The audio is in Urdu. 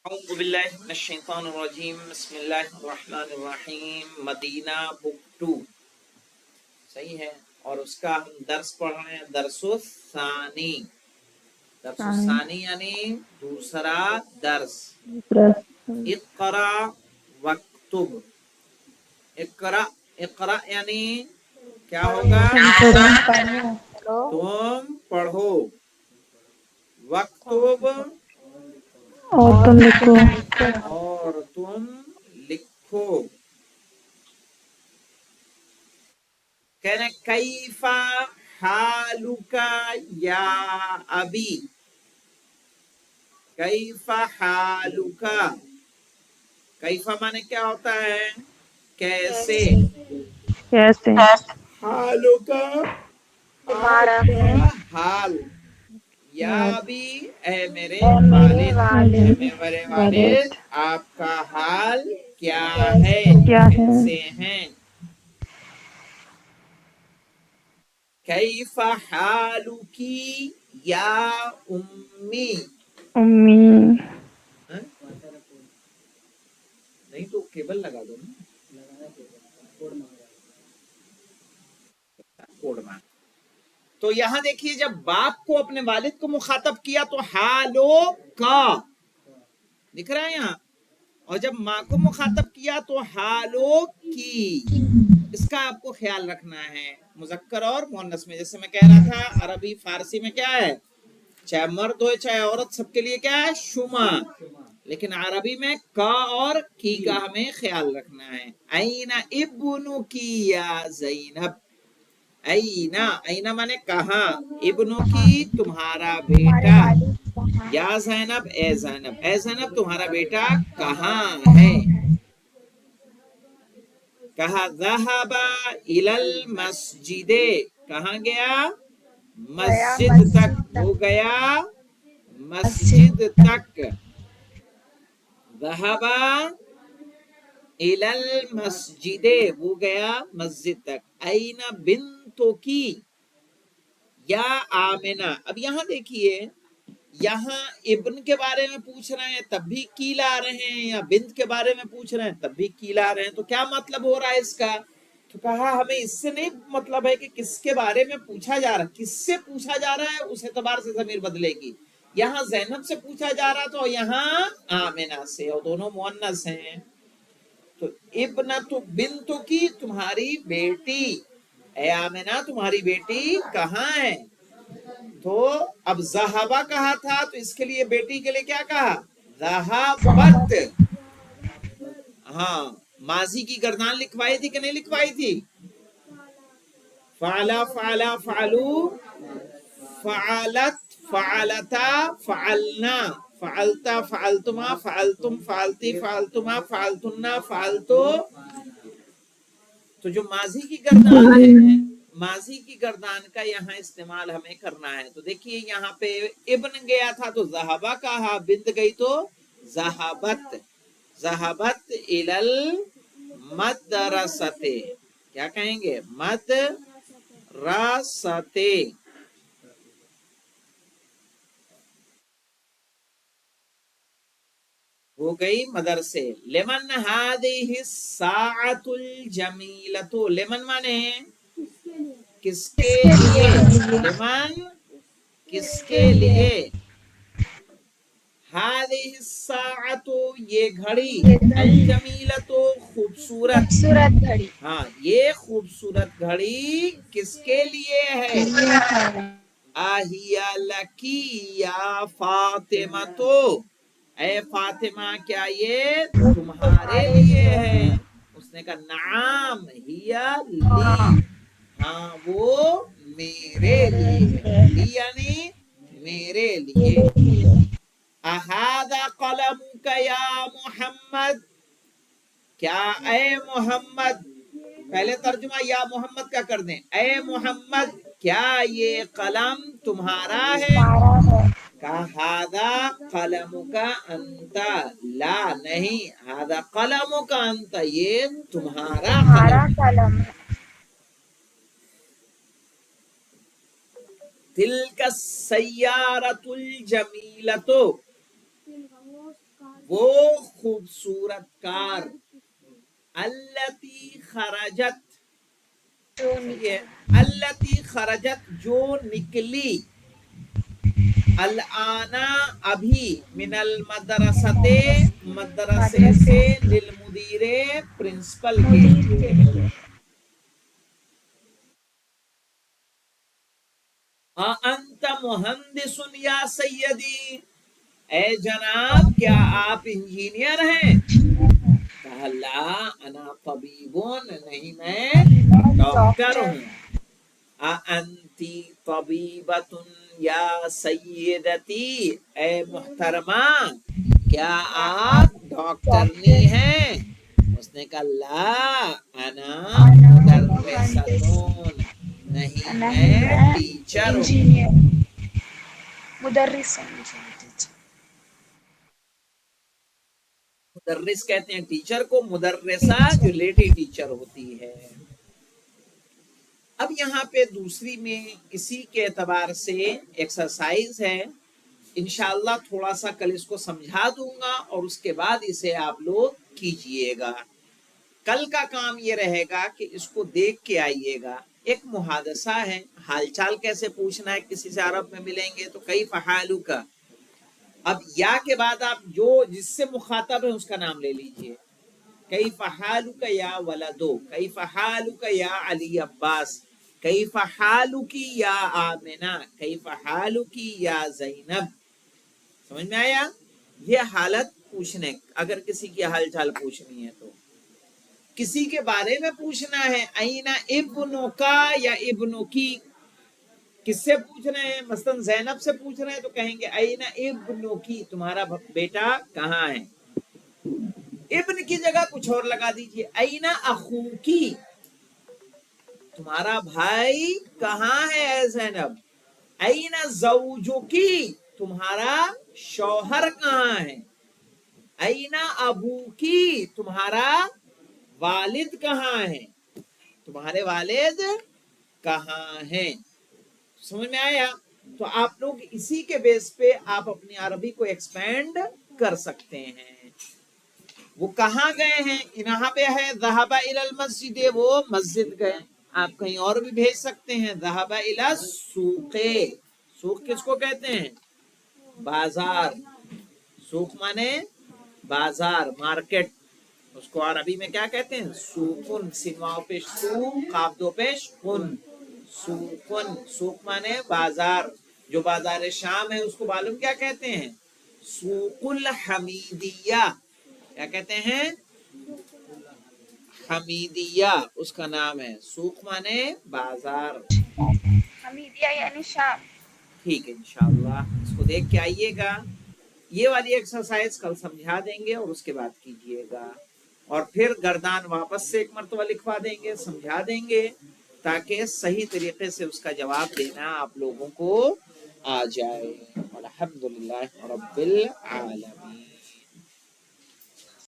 اعوذ باللہ من الشیطان الرجیم بسم اللہ الرحمن الرحیم مدینہ بک 2 صحیح ہے، اور اس کا ہم درس پڑھ رہے ہیں درس الثانی یعنی دوسرا درس۔ اقرا وکتب، اقرا اقرا یعنی کیا ہوگا؟ تم پڑھو، وکتب اور تم لکھو، اور تم لکھو۔ کہنے کیفا حالکا یا ابی، کیفا حالکا، کیفا مانے کیا ہوتا ہے؟ کیسے۔ کیسے؟ حالکا آپ کا حال، یا ابی اے میرے والد، اے میرے والد آپ کا حال کیا ہے، کیا ہے؟ کیسے ہیں۔ کیف حالکی یا امی، امی، ہاں؟ نہیں تو کیبل لگا دو نا، کوڈ میں۔ تو یہاں دیکھیے جب باپ کو اپنے والد کو مخاطب کیا تو حالو کا دکھ رہا ہے یہاں، اور جب ماں کو مخاطب کیا تو حالو کی۔ اس کا آپ کو خیال رکھنا ہے مذکر اور مؤنث میں، جیسے میں کہہ رہا تھا عربی فارسی میں کیا ہے، چاہے مرد ہو چاہے عورت سب کے لیے کیا ہے شما، لیکن عربی میں کا اور کی کا ہمیں خیال رکھنا ہے۔ این ابنو کی یا زینب، اینا اینا مانے کہاں، ابنو کی تمہارا بیٹا، یا زینب اے زینب، اے زینب تمہارا بیٹا کہاں ہے۔ کہا ذہبا الی المسجد، کہاں گیا، مسجد تک، وہ گیا مسجد تک۔ ذہبا الی المسجد، وہ گیا مسجد تک۔ این بنتو کی یا آمنہ، اب یہاں دیکھیے یہاں ابن کے بارے میں پوچھ رہے ہیں تب بھی کی لا رہے ہیں، یا بنت کے بارے میں پوچھ رہے ہیں تب بھی کی لا رہے ہیں، تو کیا مطلب ہو رہا ہے اس کا؟ تو کہا ہمیں اس سے نہیں مطلب ہے کہ کس کے بارے میں پوچھا جا رہا ہے، کس سے پوچھا جا رہا ہے اس اعتبار سے ضمیر بدلے گی۔ یہاں زینب سے پوچھا جا رہا تو یہاں آمنہ سے، اور دونوں مؤنث ہیں۔ تو ابنت بنتو کی تمہاری بیٹی، اے آمنہ تمہاری بیٹی کہاں ہے؟ تو اب ذہبہ کہا تھا تو اس کے لیے بیٹی کے لیے کیا کہا، ذہبت۔ ہاں ماضی کی گردان لکھوائی تھی کہ نہیں لکھوائی تھی، فعلا فعلا فعلو، فعلت فعلتا فعلنا، فعلتا فعلتما فعلتم فعلتی فعلتما فعلتنا فعلتو۔ تو جو ماضی کی گردان ہے، ماضی کی گردان کا یہاں استعمال ہمیں کرنا ہے۔ تو دیکھیے یہاں پہ ابن گیا تھا تو ذہبہ کہا، بنت گئی تو ذہبت، ذہبت الی المدرستے، کیا کہیں گے، مدرستے، وہ گئی مدرسے۔ لمن هذه الساعة الجمیلۃ، لمن مانے کس کے لیے، لمن کس کے لیے، هذه الساعة یہ گھڑی، الجمیلۃ خوبصورت، ہاں یہ خوبصورت گھڑی کس کے لیے ہے، آہیا لکی یا فاطمہ، تو اے فاطمہ کیا یہ تمہارے لیے ہے؟ اس نے کہا نعم ہیا لی، ہاں وہ میرے لیے ہے، لی یعنی میرے لیے۔ اہذا قلمک یا محمد، کیا اے محمد، پہلے ترجمہ یا محمد کا کر دیں، اے محمد کیا یہ قلم تمہارا ہے؟ کہا ہذا قلمک انت، لا نہیں، ہذا قلمک انت یہ تمہارا قلم ہے۔ تلک السیارۃ الجمیلۃ، وہ خوبصورت کار، التی خرجت، یہ التی خرجت جو نکلی، الانا ابھی، من المدرسۃ مدرسے سے، للمدیر پرنسپل کے لیے۔ انت مہندس یا سیدی، اے جناب کیا آپ انجینئر ہیں؟ کہا لا انا طبیبون، نہیں میں ڈاکٹر ہوں۔ انتی طبیبۃ یا سیدتی، اے محترمہ کیا آپ ڈاکٹرنی ہیں؟ اس نے کہا لا انا مدرسۃون، نہیں میں ٹیچر ہوں۔ مدرس مدرس کہتے ہیں ٹیچر کو، مدرسہ جو لیڈی ٹیچر ہوتی ہے۔ اب یہاں پہ دوسری میں اسی کے اعتبار سے ایکسرسائز ہے، انشاءاللہ تھوڑا سا کل اس کو سمجھا دوں گا اور اس کے بعد اسے آپ لوگ کیجئے گا۔ کل کا کام یہ رہے گا کہ اس کو دیکھ کے آئیے گا۔ ایک محادثہ ہے، حال چال کیسے پوچھنا ہے، کسی سے عرب میں ملیں گے تو کیف حالک، اب یا کے بعد آپ جو جس سے مخاطب ہے اس کا نام لے لیجئے، کیف حالک یا ولدو، کیف حالک یا علی عباس، کیف حالکی یا آمنہ، کیف حالکی یا زینب۔ سمجھ میں آیا؟ یہ حالت پوچھنے، اگر کسی کی حال چال پوچھنی ہے تو کسی کے بارے میں پوچھنا ہے، اینا ابنو کا یا ابنو کی، کس سے پوچھ رہے ہیں؟ مثلا زینب سے پوچھ رہے ہیں تو کہیں گے اینا ابنو کی، تمہارا بیٹا کہاں ہے؟ ابن کی جگہ کچھ اور لگا دیجئے، اینا اخو کی، تمہارا بھائی کہاں ہے اے زینب؟ اینا زوجو کی، تمہارا شوہر کہاں ہے؟ اینا ابو کی، تمہارا والد کہاں ہے؟ تمہارے والد کہاں ہیں؟ سمجھ میں آیا؟ تو آپ لوگ اسی کے بیس پہ آپ اپنی عربی کو ایکسپینڈ کر سکتے ہیں۔ وہ کہاں گئے ہیں؟ یہاں پہ ہے ذہب الی المسجد، وہ مسجد گئے۔ آپ کہیں اور بھی بھیج سکتے ہیں، ذہب الی السوق، سوق کس کو کہتے ہیں؟ بازار، سوق مانے بازار، مارکیٹ، اس کو عربی میں کیا کہتے ہیں؟ سوقن، سین واو پیش سو، قاف دو پیش کن، سوقن، سوق مانے بازار۔ جو بازار شام ہے اس کو معلوم کیا کہتے ہیں؟ سوق الحمیدیہ، کیا کہتے ہیں؟ حمیدیہ اس کا نام ہے، سوق مانے بازار۔ حمیدیہ یعنی شام۔ ٹھیک ہے انشاءاللہ اس کو دیکھ کے آئیے گا۔ یہ والی ایکسرسائز کل سمجھا دیں گے اور اس کے بعد کیجئے گا، اور پھر گردان واپس سے ایک مرتبہ لکھوا دیں گے، سمجھا دیں گے تاکہ صحیح طریقے سے اس کا جواب دینا آپ لوگوں کو آ جائے۔ الحمدللہ رب العالمین۔